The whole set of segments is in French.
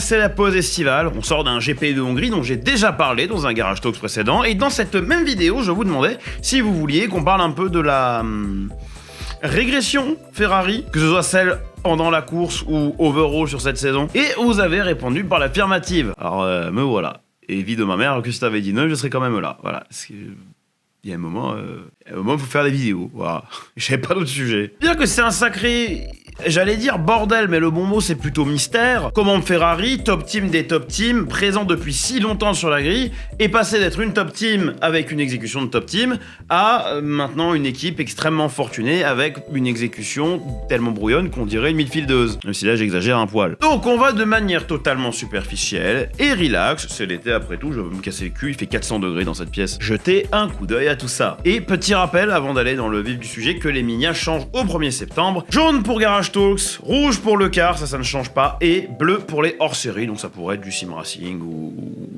c'est la pause estivale, on sort d'un GP de Hongrie dont j'ai déjà parlé dans un Garage Talks précédent, et dans cette même vidéo, je vous demandais si vous vouliez qu'on parle un peu de la régression Ferrari, que ce soit celle pendant la course ou overall sur cette saison, et vous avez répondu par l'affirmative. Alors, me voilà. Et vie de ma mère, que si t'avais dit non, je serais quand même là. Voilà. Il y a un moment, il faut faire des vidéos. Voilà. J'avais pas d'autre sujet. Dire que c'est un sacré, j'allais dire bordel, mais le bon mot c'est plutôt mystère. Comment Ferrari, top team des top teams, présent depuis si longtemps sur la grille, est passé d'être une top team avec une exécution de top team à maintenant une équipe extrêmement fortunée avec une exécution tellement brouillonne qu'on dirait une midfieldeuse. Même si là j'exagère un poil. Donc on va de manière totalement superficielle et relax. C'est l'été après tout, je veux me casser le cul, il fait 400 degrés dans cette pièce. Jetez un coup d'œil à tout ça. Et petit rappel avant d'aller dans le vif du sujet que les Minia changent au 1er septembre. Jaune pour Garage Talks, rouge pour le car, ça ne change pas, et bleu pour les hors-série, donc ça pourrait être du sim racing ou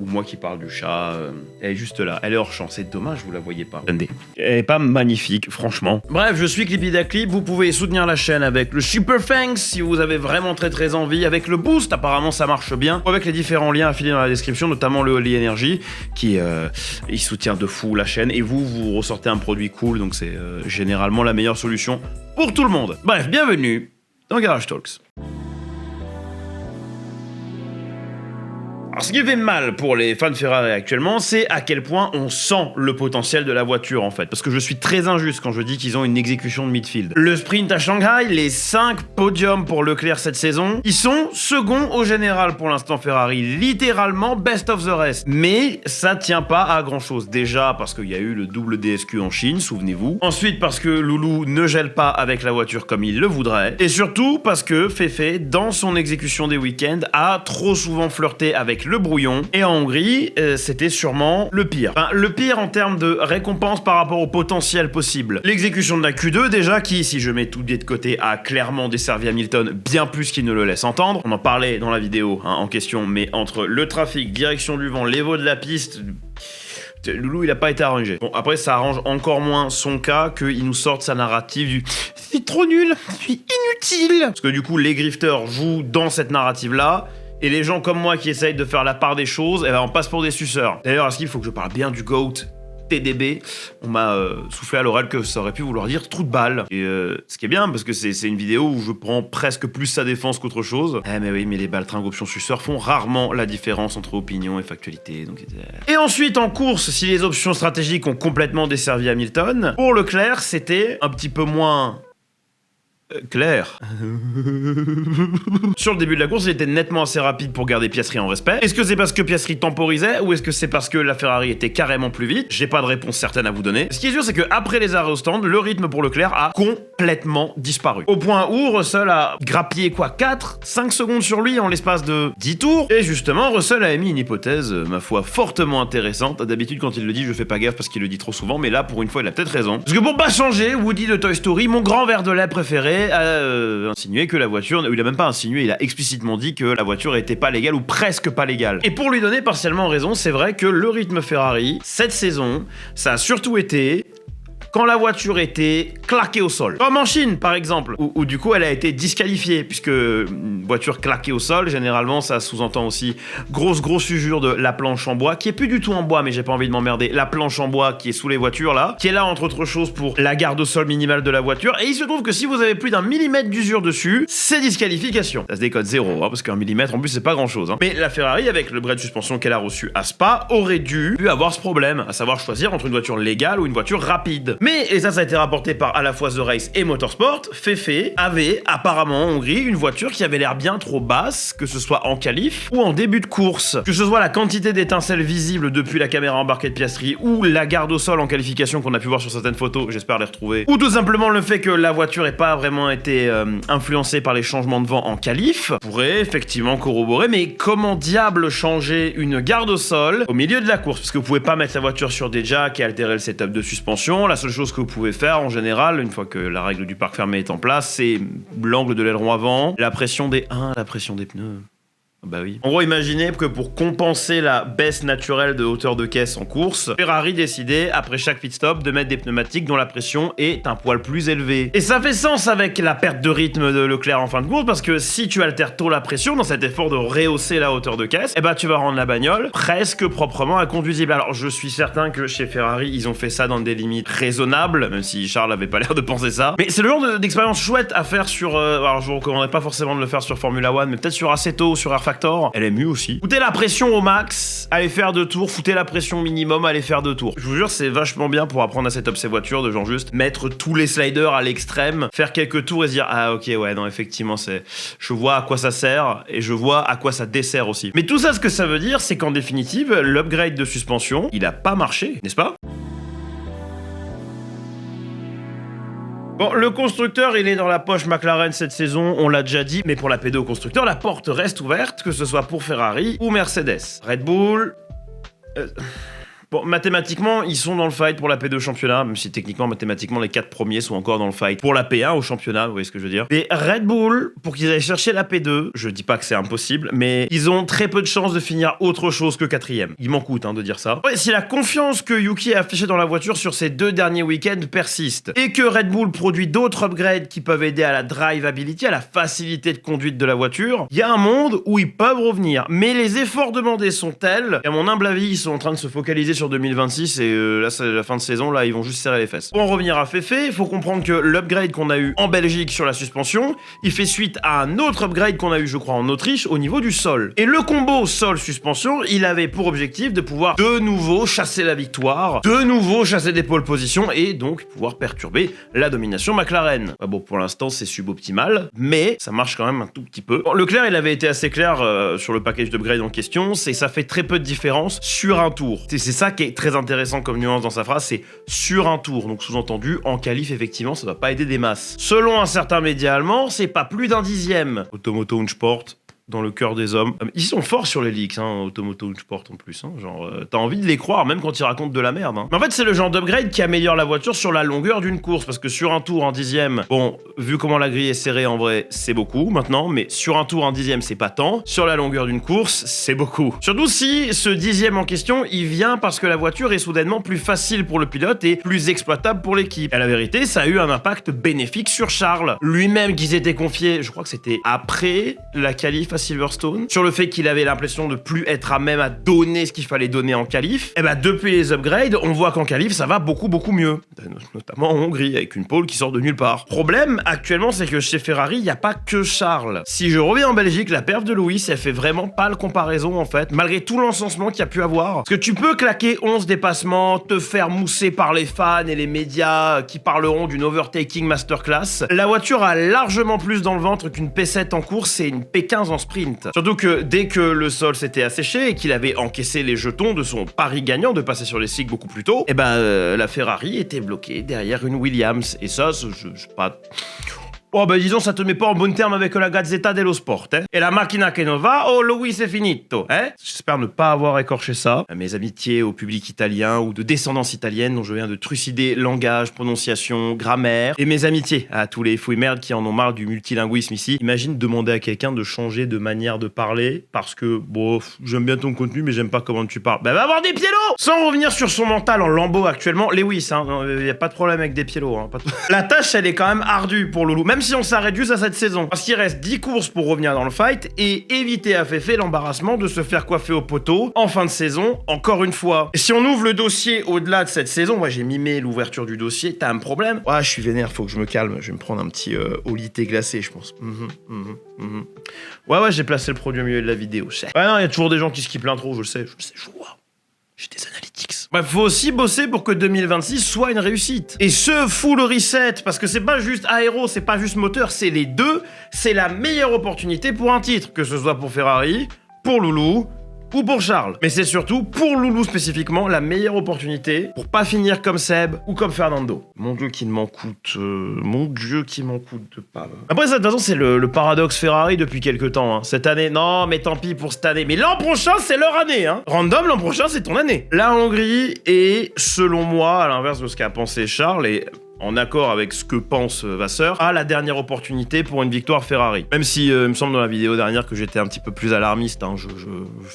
moi qui parle du chat. Elle est juste là, elle est hors champ, c'est dommage, vous la voyez pas. Attendez. Elle est pas magnifique, franchement. Bref, je suis Clipidaclip, vous pouvez soutenir la chaîne avec le Super Thanks si vous avez vraiment très envie, avec le Boost, apparemment ça marche bien, ou avec les différents liens affiliés dans la description, notamment le Holy Energy, qui il soutient de fou la chaîne, et vous ressortez un produit cool, donc c'est généralement la meilleure solution pour tout le monde. Bref, bienvenue dans Garage Talks. Alors, ce qui fait mal pour les fans de Ferrari actuellement, c'est à quel point on sent le potentiel de la voiture en fait. Parce que je suis très injuste quand je dis qu'ils ont une exécution de midfield. Le sprint à Shanghai, les 5 podiums pour Leclerc cette saison, ils sont seconds au général pour l'instant Ferrari. Littéralement best of the rest. Mais ça tient pas à grand chose. Déjà parce qu'il y a eu le double DSQ en Chine, souvenez-vous. Ensuite parce que Loulou ne gèle pas avec la voiture comme il le voudrait. Et surtout parce que Fefe, dans son exécution des week-ends, a trop souvent flirté avec le brouillon, et en Hongrie, c'était sûrement le pire. Enfin, le pire en termes de récompense par rapport au potentiel possible. L'exécution de la Q2, déjà, qui, si je mets tout de côté, a clairement desservi Hamilton bien plus qu'il ne le laisse entendre. On en parlait dans la vidéo en question, mais entre le trafic, direction du vent, l'évo de la piste... Loulou, il a pas été arrangé. Bon, après, ça arrange encore moins son cas qu'il nous sorte sa narrative du « c'est trop nul, je suis inutile ». Parce que du coup, les grifters jouent dans cette narrative-là, et les gens comme moi qui essayent de faire la part des choses, eh ben on passe pour des suceurs. D'ailleurs, est-ce qu'il faut que je parle bien du GOAT TDB? On m'a soufflé à l'oreille que ça aurait pu vouloir dire trou de balle. Et ce qui est bien, parce que c'est une vidéo où je prends presque plus sa défense qu'autre chose. Eh mais oui, mais les baltringues options suceurs font rarement la différence entre opinion et factualité. Donc... Et ensuite, en course, si les options stratégiques ont complètement desservi Hamilton, pour Leclerc, c'était un petit peu moins... clair. Sur le début de la course, il était nettement assez rapide pour garder Piastri en respect. Est-ce que c'est parce que Piastri temporisait ou est-ce que c'est parce que la Ferrari était carrément plus vite? J'ai pas de réponse certaine à vous donner. Ce qui est sûr, c'est que après les arrêts au stand, le rythme pour Leclerc a complètement disparu. Au point où Russell a grappillé 5 secondes sur lui en l'espace de 10 tours. Et justement, Russell a émis une hypothèse, ma foi, fortement intéressante. D'habitude, quand il le dit, je fais pas gaffe parce qu'il le dit trop souvent, mais là, pour une fois, il a peut-être raison. Parce que pour pas changer, Woody de Toy Story, mon grand verre de lait préféré, a insinué que la voiture, il a même pas insinué, il a explicitement dit que la voiture était pas légale ou presque pas légale. Et pour lui donner partiellement raison, c'est vrai que le rythme Ferrari, cette saison, ça a surtout été quand la voiture était claquée au sol. Comme en Chine, par exemple, où du coup elle a été disqualifiée, puisque une voiture claquée au sol, généralement ça sous-entend aussi grosse usure de la planche en bois, qui est plus du tout en bois, mais j'ai pas envie de m'emmerder, la planche en bois qui est sous les voitures là, qui est là entre autres choses pour la garde au sol minimale de la voiture, et il se trouve que si vous avez plus d'un millimètre d'usure dessus, c'est disqualification. Ça se décode 0, parce qu'un millimètre en plus c'est pas grand chose. Mais la Ferrari, avec le bret de suspension qu'elle a reçu à Spa, aurait dû avoir ce problème, à savoir choisir entre une voiture légale ou une voiture rapide. Mais, et ça a été rapporté par à la fois The Race et Motorsport, Fefe avait apparemment en Hongrie une voiture qui avait l'air bien trop basse, que ce soit en qualif ou en début de course. Que ce soit la quantité d'étincelles visibles depuis la caméra embarquée de Piastri ou la garde au sol en qualification qu'on a pu voir sur certaines photos, j'espère les retrouver. Ou tout simplement le fait que la voiture n'ait pas vraiment été influencée par les changements de vent en qualif, pourrait effectivement corroborer, mais comment diable changer une garde au sol au milieu de la course? Parce que vous pouvez pas mettre la voiture sur des jacks et altérer le setup de suspension. La seule chose que vous pouvez faire en général, une fois que la règle du parc fermé est en place, c'est l'angle de l'aileron avant, la pression des pneus. Bah oui. En gros, imaginez que pour compenser la baisse naturelle de hauteur de caisse en course, Ferrari décidait, après chaque pit stop, de mettre des pneumatiques dont la pression est un poil plus élevée. Et ça fait sens avec la perte de rythme de Leclerc en fin de course, parce que si tu altères tôt la pression dans cet effort de rehausser la hauteur de caisse, eh ben tu vas rendre la bagnole presque proprement inconduisible. Alors je suis certain que chez Ferrari, ils ont fait ça dans des limites raisonnables, même si Charles avait pas l'air de penser ça. Mais c'est le genre d'expérience chouette à faire sur... alors je vous recommanderais pas forcément de le faire sur Formula One, mais peut-être sur Assetto ou sur R Factor. Elle est mieux aussi. Foutez la pression au max, allez faire 2 tours, foutez la pression minimum, allez faire 2 tours. Je vous jure, c'est vachement bien pour apprendre à setup ses voitures, de genre juste mettre tous les sliders à l'extrême, faire quelques tours et se dire ah ok ouais non effectivement je vois à quoi ça sert et je vois à quoi ça dessert aussi. Mais tout ça, ce que ça veut dire, c'est qu'en définitive, l'upgrade de suspension, il a pas marché, n'est-ce pas? Bon, le constructeur, il est dans la poche McLaren cette saison, on l'a déjà dit, mais pour la P2 au constructeur, la porte reste ouverte, que ce soit pour Ferrari ou Mercedes. Red Bull... Bon, mathématiquement, ils sont dans le fight pour la P2 championnat, même si techniquement, mathématiquement, les 4 premiers sont encore dans le fight pour la P1 au championnat, vous voyez ce que je veux dire. Et Red Bull, pour qu'ils aillent chercher la P2, je dis pas que c'est impossible, mais ils ont très peu de chances de finir autre chose que 4ème. Il m'en coûte de dire ça. Ouais, si la confiance que Yuki a affichée dans la voiture sur ces 2 derniers week-ends persiste, et que Red Bull produit d'autres upgrades qui peuvent aider à la drivability, à la facilité de conduite de la voiture, il y a un monde où ils peuvent revenir. Mais les efforts demandés sont tels, et à mon humble avis, ils sont en train de se focaliser sur 2026 et là c'est la fin de saison, là ils vont juste serrer les fesses. Pour en revenir à Féfé, il faut comprendre que l'upgrade qu'on a eu en Belgique sur la suspension, il fait suite à un autre upgrade qu'on a eu je crois en Autriche au niveau du sol. Et le combo sol-suspension, il avait pour objectif de pouvoir de nouveau chasser la victoire, de nouveau chasser des pole positions et donc pouvoir perturber la domination McLaren. Bon pour l'instant c'est suboptimal, mais ça marche quand même un tout petit peu. Bon, Leclerc il avait été assez clair sur le package d'upgrade en question, c'est ça fait très peu de différence sur un tour. C'est ça qui est très intéressant comme nuance dans sa phrase, c'est sur un tour. Donc sous-entendu, en qualif, effectivement, ça va pas aider des masses. Selon un certain média allemand, c'est pas plus d'un dixième. Automoto und Sport, dans le cœur des hommes. Ils sont forts sur les leaks, Automoto und Sport en plus. Genre, t'as envie de les croire, même quand ils racontent de la merde. Mais en fait, c'est le genre d'upgrade qui améliore la voiture sur la longueur d'une course, parce que sur un tour, un dixième, bon, vu comment la grille est serrée, en vrai, c'est beaucoup maintenant, mais sur un tour, un dixième, c'est pas tant. Sur la longueur d'une course, c'est beaucoup. Surtout si ce dixième en question, il vient parce que la voiture est soudainement plus facile pour le pilote et plus exploitable pour l'équipe. Et la vérité, ça a eu un impact bénéfique sur Charles. Lui-même qui s'était confié, je crois que c'était après la qualif à Silverstone, sur le fait qu'il avait l'impression de plus être à même à donner ce qu'il fallait donner en qualif, et bah depuis les upgrades, on voit qu'en qualif ça va beaucoup mieux, notamment en Hongrie, avec une pole qui sort de nulle part. Problème, actuellement, c'est que chez Ferrari, il n'y a pas que Charles. Si je reviens en Belgique, la perf de Lewis, elle fait vraiment pas le comparaison en fait, malgré tout l'encensement qu'il y a pu avoir. Parce que tu peux claquer 11 dépassements, te faire mousser par les fans et les médias qui parleront d'une overtaking masterclass. La voiture a largement plus dans le ventre qu'une P7 en course et une P15 en sprint. Surtout que dès que le sol s'était asséché et qu'il avait encaissé les jetons de son pari gagnant de passer sur les slicks beaucoup plus tôt, et la Ferrari était bloquée derrière une Williams. Et ça, je pas... Oh disons, ça te met pas en bon terme avec la Gazzetta dello Sport, Et la macchina che non va, oh Luis è finito, J'espère ne pas avoir écorché ça. Mes amitiés au public italien ou de descendance italienne dont je viens de trucider langage, prononciation, grammaire. Et mes amitiés à tous les fouilles merdes qui en ont marre du multilinguisme ici. Imagine demander à quelqu'un de changer de manière de parler parce que, j'aime bien ton contenu mais j'aime pas comment tu parles. Va avoir des piélos. Sans revenir sur son mental en lambeau actuellement, Lewis, y a pas de problème avec des piélos, La tâche, elle est quand même ardue pour Loulou, même si on s'arrête juste à cette saison. Parce qu'il reste 10 courses pour revenir dans le fight et éviter à Féfé l'embarrassement de se faire coiffer au poteau en fin de saison, encore une fois. Et si on ouvre le dossier au-delà de cette saison, moi j'ai mimé l'ouverture du dossier, t'as un problème? Je suis vénère, faut que je me calme, je vais me prendre un petit olité glacé, je pense. Ouais, j'ai placé le produit au milieu de la vidéo, je sais. Ouais, non, il y a toujours des gens qui skippent l'intro, je le sais, je vois. J'ai des analytics. Faut aussi bosser pour que 2026 soit une réussite. Et ce full reset, parce que c'est pas juste aéro, c'est pas juste moteur, c'est les deux, c'est la meilleure opportunité pour un titre, que ce soit pour Ferrari, pour Loulou, ou pour Charles. Mais c'est surtout, pour Loulou spécifiquement, la meilleure opportunité pour pas finir comme Seb ou comme Fernando. Mon Dieu qui m'en coûte, de pas... Après ça, de toute façon, c'est le paradoxe Ferrari depuis quelques temps. Cette année, non, mais tant pis pour cette année. Mais l'an prochain, c'est leur année. Random, l'an prochain, c'est ton année. La Hongrie est, selon moi, à l'inverse de ce qu'a pensé Charles, et en accord avec ce que pense Vasseur, a la dernière opportunité pour une victoire Ferrari. Même si, il me semble dans la vidéo dernière que j'étais un petit peu plus alarmiste, hein, je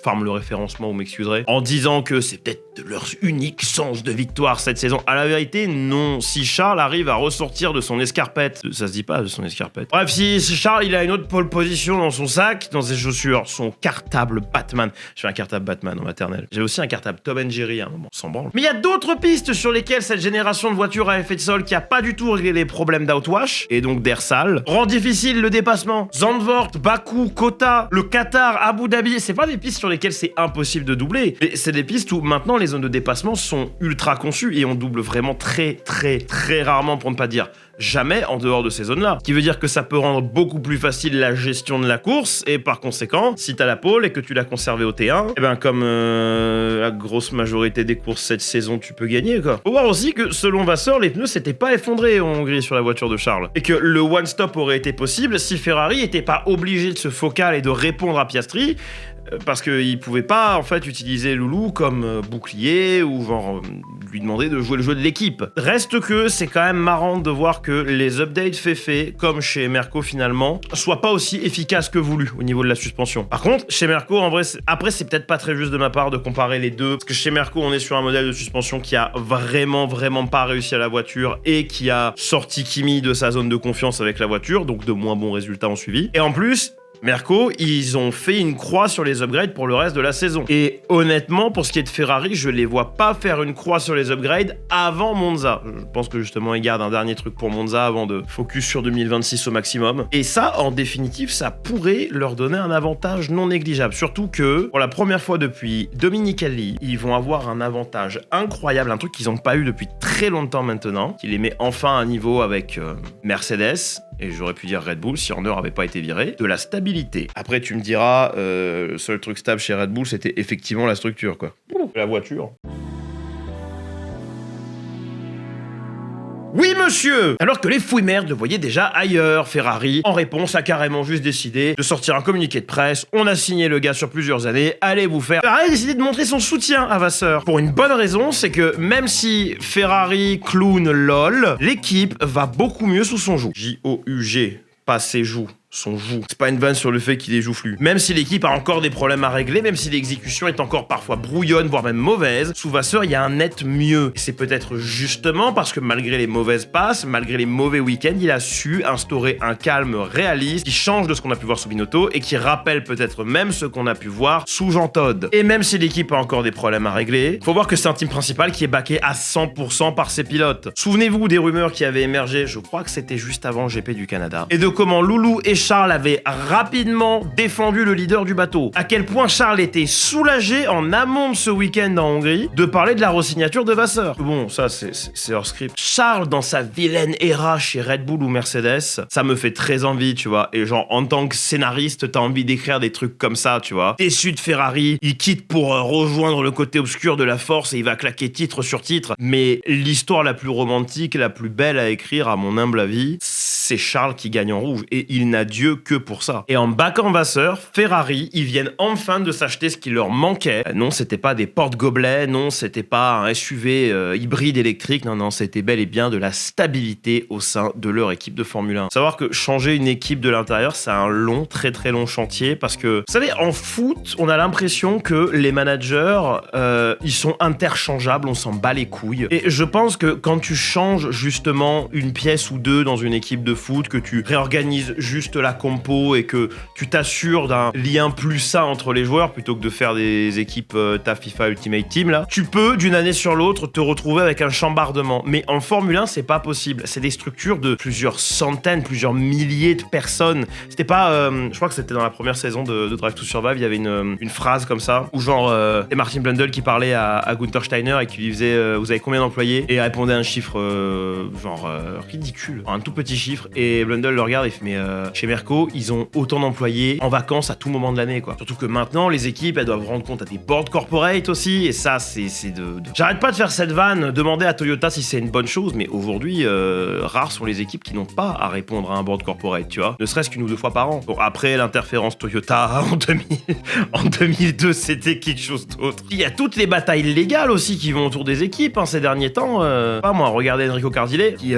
farme le référencement, vous m'excuserez, en disant que c'est peut-être leur unique chance de victoire cette saison. À la vérité, non. Si Charles arrive à ressortir de son escarpette, ça se dit pas de son escarpette. Bref, si Charles il a une autre pole position dans son sac, dans ses chaussures, son cartable Batman. Je fais un cartable Batman en maternelle. J'avais aussi un cartable Tom and Jerry à un moment, sans branle. Mais il y a d'autres pistes sur lesquelles cette génération de voitures à effet de sol qui a pas du tout réglé les problèmes d'outwash et donc d'air sale rend difficile le dépassement. Zandvoort, Bakou, Kota, le Qatar, Abu Dhabi, c'est pas des pistes sur lesquelles c'est impossible de doubler. Mais c'est des pistes où maintenant les zones de dépassement sont ultra conçues et on double vraiment très rarement, pour ne pas dire jamais, en dehors de ces zones-là. Ce qui veut dire que ça peut rendre beaucoup plus facile la gestion de la course, et par conséquent, si t'as la pole et que tu l'as conservée au T1, et ben comme la grosse majorité des courses cette saison, tu peux gagner, quoi. Faut voir aussi que, selon Vasseur, les pneus s'étaient pas effondrés en Hongrie sur la voiture de Charles, et que le one-stop aurait été possible si Ferrari était pas obligé de se focal et de répondre à Piastri, parce qu'il pouvait pas en fait utiliser Loulou comme bouclier ou genre lui demander de jouer le jeu de l'équipe. Reste que c'est quand même marrant de voir que les updates faits comme chez Merco finalement soient pas aussi efficaces que voulu au niveau de la suspension. Par contre chez Merco en vrai après c'est peut-être pas très juste de ma part de comparer les deux parce que chez Merco on est sur un modèle de suspension qui a vraiment pas réussi à la voiture et qui a sorti Kimi de sa zone de confiance avec la voiture, donc de moins bons résultats ont suivi. Et en plus Merco, ils ont fait une croix sur les upgrades pour le reste de la saison. Et honnêtement, pour ce qui est de Ferrari, je les vois pas faire une croix sur les upgrades avant Monza. Je pense que justement, ils gardent un dernier truc pour Monza avant de focus sur 2026 au maximum. Et ça, en définitive, ça pourrait leur donner un avantage non négligeable. Surtout que, pour la première fois depuis Dominicali, ils vont avoir un avantage incroyable, un truc qu'ils n'ont pas eu depuis très longtemps maintenant, qui les met enfin à niveau avec Mercedes, et j'aurais pu dire Red Bull si Horner avait pas été viré, de la stabilité. Après, tu me diras, le seul truc stable chez Red Bull, c'était effectivement la structure, quoi. La voiture. Oui, monsieur! Alors que les fouilles-merdes le voyaient déjà ailleurs, Ferrari, en réponse, a carrément juste décidé de sortir un communiqué de presse. On a signé le gars sur plusieurs années, allez vous faire. Ferrari a décidé de montrer son soutien à Vasseur. Pour une bonne raison, c'est que même si Ferrari clown lol, l'équipe va beaucoup mieux sous son joug. J-O-U-G, pas ses joues. Son joue. C'est pas une vanne sur le fait qu'il est joufflu. Même si l'équipe a encore des problèmes à régler, même si l'exécution est encore parfois brouillonne, voire même mauvaise, sous Vasseur, il y a un net mieux. Et c'est peut-être justement parce que malgré les mauvaises passes, malgré les mauvais week-ends, il a su instaurer un calme réaliste qui change de ce qu'on a pu voir sous Binotto et qui rappelle peut-être même ce qu'on a pu voir sous Jean Todt. Et même si l'équipe a encore des problèmes à régler, faut voir que c'est un team principal qui est backé à 100% par ses pilotes. Souvenez-vous des rumeurs qui avaient émergé, je crois que c'était juste avant le GP du Canada, et de comment Loulou et Charles avait rapidement défendu le leader du bateau. À quel point Charles était soulagé en amont de ce week-end en Hongrie de parler de la re-signature de Vasseur. Bon, ça c'est hors script. Charles dans sa vilaine era chez Red Bull ou Mercedes, ça me fait très envie, tu vois. Et genre en tant que scénariste, t'as envie d'écrire des trucs comme ça, tu vois. Déçu de Ferrari, il quitte pour rejoindre le côté obscur de la force et il va claquer titre sur titre. Mais l'histoire la plus romantique, la plus belle à écrire, à mon humble avis, c'est Charles qui gagne en rouge. Et il n'a Dieu que pour ça. Et en backant Vasseur, Ferrari, ils viennent enfin de s'acheter ce qui leur manquait. Non, c'était pas des porte-gobelets, non, c'était pas un SUV hybride électrique, non, c'était bel et bien de la stabilité au sein de leur équipe de Formule 1. Savoir que changer une équipe de l'intérieur, c'est un long, très long chantier parce que, vous savez, en foot, on a l'impression que les managers, ils sont interchangeables, on s'en bat les couilles. Et je pense que quand tu changes justement une pièce ou deux dans une équipe de foot, que tu réorganises juste la compo et que tu t'assures d'un lien plus sain entre les joueurs plutôt que de faire des équipes ta FIFA Ultimate Team là, tu peux d'une année sur l'autre te retrouver avec un chambardement. Mais en Formule 1, c'est pas possible. C'est des structures de plusieurs centaines, plusieurs milliers de personnes. C'était pas, je crois que c'était dans la première saison de Drive to Survive, il y avait une phrase comme ça où genre c'est Martin Blundell qui parlait à Gunther Steiner et qui lui disait vous avez combien d'employés, et il répondait un chiffre ridicule, un tout petit chiffre, chiffres et Blundell le regarde et fait mais chez Merco, ils ont autant d'employés en vacances à tout moment de l'année quoi. Surtout que maintenant les équipes elles doivent rendre compte à des boards corporate aussi et ça c'est J'arrête pas de faire cette vanne, demander à Toyota si c'est une bonne chose, mais aujourd'hui rares sont les équipes qui n'ont pas à répondre à un board corporate, tu vois. Ne serait-ce qu'une ou deux fois par an. Bon, après l'interférence Toyota en 2002, c'était quelque chose d'autre. Il y a toutes les batailles légales aussi qui vont autour des équipes ces derniers temps. Pas moi, regardez Enrico Cardile, qui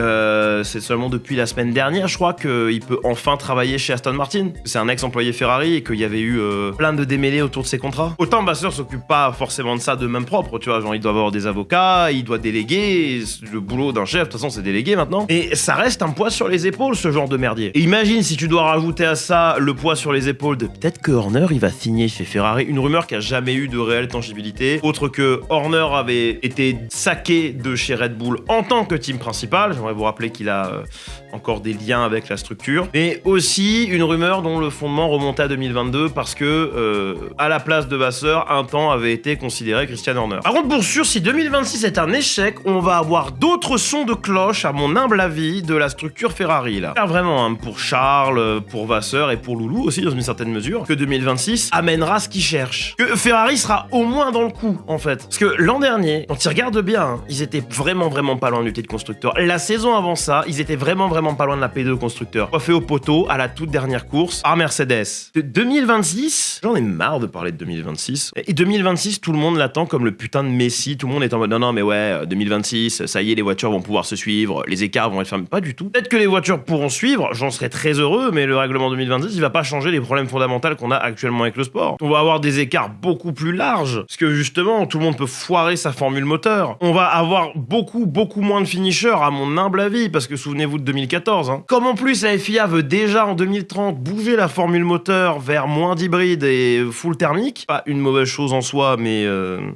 c'est seulement depuis la semaine dernière, je crois, qu'il peut enfin travailler chez Aston Martin. C'est un ex-employé Ferrari et qu'il y avait eu plein de démêlés autour de ses contrats. Autant Vasseur s'occupe pas forcément de ça de même propre, tu vois. Genre, il doit avoir des avocats, il doit déléguer. Le boulot d'un chef, de toute façon, c'est délégué maintenant. Et ça reste un poids sur les épaules, ce genre de merdier. Et imagine si tu dois rajouter à ça le poids sur les épaules de peut-être que Horner, il va signer chez Ferrari. Une rumeur qui a jamais eu de réelle tangibilité. Autre que Horner avait été saqué de chez Red Bull en tant que team principal. J'aimerais vous rappeler qu'il a encore des liens avec la structure. Mais aussi une rumeur dont le fondement remontait à 2022 parce que à la place de Vasseur, un temps avait été considéré Christian Horner. Par contre, pour sûr, si 2026 est un échec, on va avoir d'autres sons de cloche, à mon humble avis, de la structure Ferrari là. Vraiment, hein, pour Charles, pour Vasseur et pour Loulou aussi dans une certaine mesure, que 2026 amènera ce qu'ils cherchent. Que Ferrari sera au moins dans le coup, en fait. Parce que l'an dernier, quand ils regardent bien, hein, ils étaient vraiment pas loin du titre constructeur. La saison avant ça, ils étaient vraiment pas loin de la P2 constructeur. Coiffé au poteau à la toute dernière course par Mercedes. De 2026, j'en ai marre de parler de 2026. Et 2026, tout le monde l'attend comme le putain de Messi. Tout le monde est en mode non mais ouais, 2026, ça y est, les voitures vont pouvoir se suivre, les écarts vont être fermés. Pas du tout. Peut-être que les voitures pourront suivre, j'en serais très heureux, mais le règlement 2026, il va pas changer les problèmes fondamentaux qu'on a actuellement avec le sport. On va avoir des écarts beaucoup plus larges, parce que justement, tout le monde peut foirer sa formule moteur. On va avoir beaucoup moins de finishers, à mon humble avis, parce que souvenez-vous de 2014. Hein. Comme en plus la FIA veut déjà en 2030 bouger la formule moteur vers moins d'hybride et full thermique, pas une mauvaise chose en soi, mais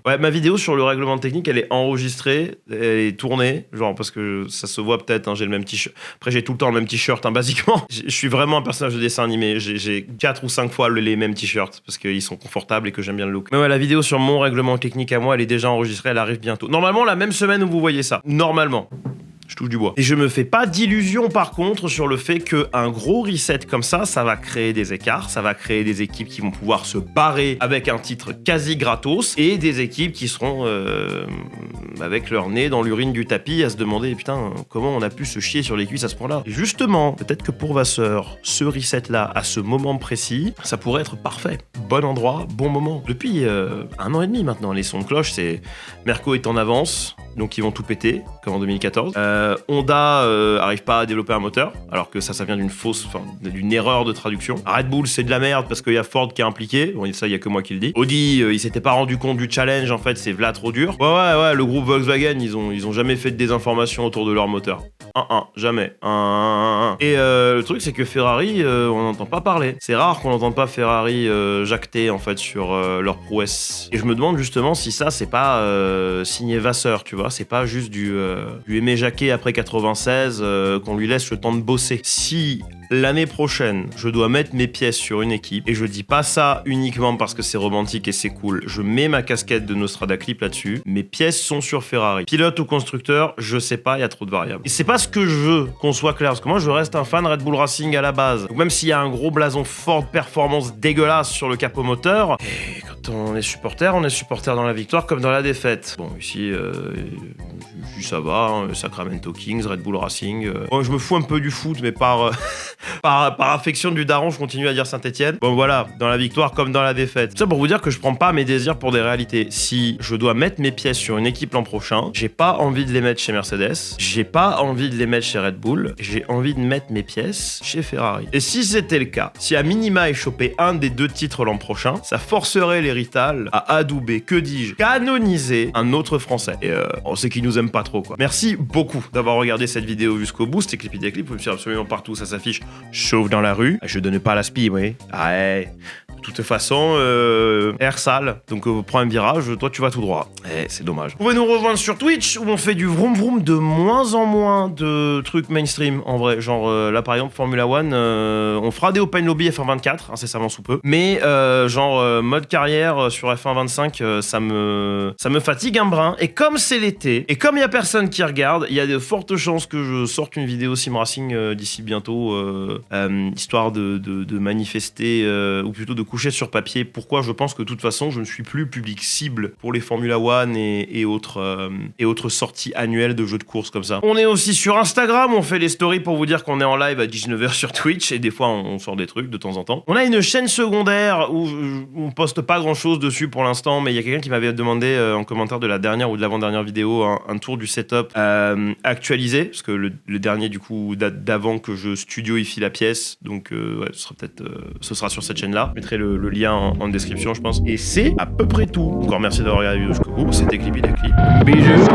ouais, ma vidéo sur le règlement technique, elle est enregistrée, elle est tournée, genre parce que ça se voit peut-être, hein, j'ai le même t-shirt. Après, j'ai tout le temps le même t-shirt, hein, basiquement. Je suis vraiment un personnage de dessin animé. J'ai 4 ou 5 fois les mêmes t-shirts parce qu'ils sont confortables et que j'aime bien le look. Mais ouais, la vidéo sur mon règlement technique à moi, elle est déjà enregistrée, elle arrive bientôt. Normalement, la même semaine où vous voyez ça. Normalement. Je touche du bois. Et je me fais pas d'illusions par contre sur le fait qu'un gros reset comme ça va créer des écarts, ça va créer des équipes qui vont pouvoir se barrer avec un titre quasi gratos et des équipes qui seront avec leur nez dans l'urine du tapis à se demander putain comment on a pu se chier sur les cuisses à ce point-là. Et justement, peut-être que pour Vasseur, ce reset là à ce moment précis, ça pourrait être parfait. Bon endroit, bon moment. Depuis 1 an et demi maintenant, les sons de cloche, c'est Merco est en avance. Donc ils vont tout péter, comme en 2014. Honda arrive pas à développer un moteur, alors que ça vient d'une erreur de traduction. Red Bull, c'est de la merde parce qu'il y a Ford qui est impliqué. Bon, ça, il y a que moi qui le dis. Audi, il s'était pas rendu compte du challenge, en fait, c'est v'là trop dur. Ouais, le groupe Volkswagen, ils ont jamais fait de désinformation autour de leur moteur. Jamais. Et le truc, c'est que Ferrari, on n'entend pas parler. C'est rare qu'on n'entende pas Ferrari jacter, en fait, sur leur prouesse. Et je me demande justement si ça, c'est pas signé Vasseur, tu vois. C'est pas juste du Aimé Jacquet après 96 qu'on lui laisse le temps de bosser. Si l'année prochaine, je dois mettre mes pièces sur une équipe, et je dis pas ça uniquement parce que c'est romantique et c'est cool, je mets ma casquette de Nostradaclip là-dessus, mes pièces sont sur Ferrari. Pilote ou constructeur, je sais pas, il y a trop de variables. Et c'est pas ce que je veux, qu'on soit clair, parce que moi je reste un fan Red Bull Racing à la base. Donc même s'il y a un gros blason Ford Performance dégueulasse sur le capot moteur, et quand on est supporter dans la victoire comme dans la défaite. Bon, ici, ça va, hein, Sacramento Kings, Red Bull Racing. Bon, je me fous un peu du foot, mais par affection du daron, je continue à dire Saint-Etienne. Bon voilà, dans la victoire comme dans la défaite. C'est ça pour vous dire que je prends pas mes désirs pour des réalités. Si je dois mettre mes pièces sur une équipe l'an prochain, j'ai pas envie de les mettre chez Mercedes, j'ai pas envie de les mettre chez Red Bull, j'ai envie de mettre mes pièces chez Ferrari. Et si c'était le cas, si à minima il chopait un des 2 titres l'an prochain, ça forcerait les Rital à adouber, que dis-je, canoniser un autre français. Et on sait qu'ils nous aiment pas trop quoi. Merci beaucoup d'avoir regardé cette vidéo jusqu'au bout. C'était Clippy des Clips, vous me suivez absolument partout, ça s'affiche. Chauve dans la rue. Je donnais pas la spie, oui. Ah ouais. toute façon, air sale. Donc prends un virage, toi tu vas tout droit. C'est dommage. Vous pouvez nous rejoindre sur Twitch où on fait du vroom vroom de moins en moins de trucs mainstream en vrai. Genre là par exemple Formula One, on fera des Open Lobby F1 24 incessamment sous peu. Mais mode carrière sur F1 25, ça me fatigue un brin. Et comme c'est l'été, et comme il y a personne qui regarde, il y a de fortes chances que je sorte une vidéo sim racing d'ici bientôt, histoire de manifester, ou plutôt de coucher sur papier pourquoi je pense que de toute façon je ne suis plus public cible pour les Formula One et autres sorties annuelles de jeux de course comme ça. On est aussi sur Instagram, on fait les stories pour vous dire qu'on est en live à 19h sur Twitch, et des fois on sort des trucs de temps en temps. On a une chaîne secondaire où on poste pas grand chose dessus pour l'instant, mais il y a quelqu'un qui m'avait demandé en commentaire de la dernière ou de l'avant-dernière vidéo un tour du setup actualisé, parce que le dernier du coup date d'avant que je studioifie la pièce, donc ouais, ce sera sur cette chaîne là. Je mettrai le lien en description je pense. Et c'est à peu près tout. Encore merci d'avoir regardé la vidéo jusqu'au bout. C'était Clippy des Clips. Bisous.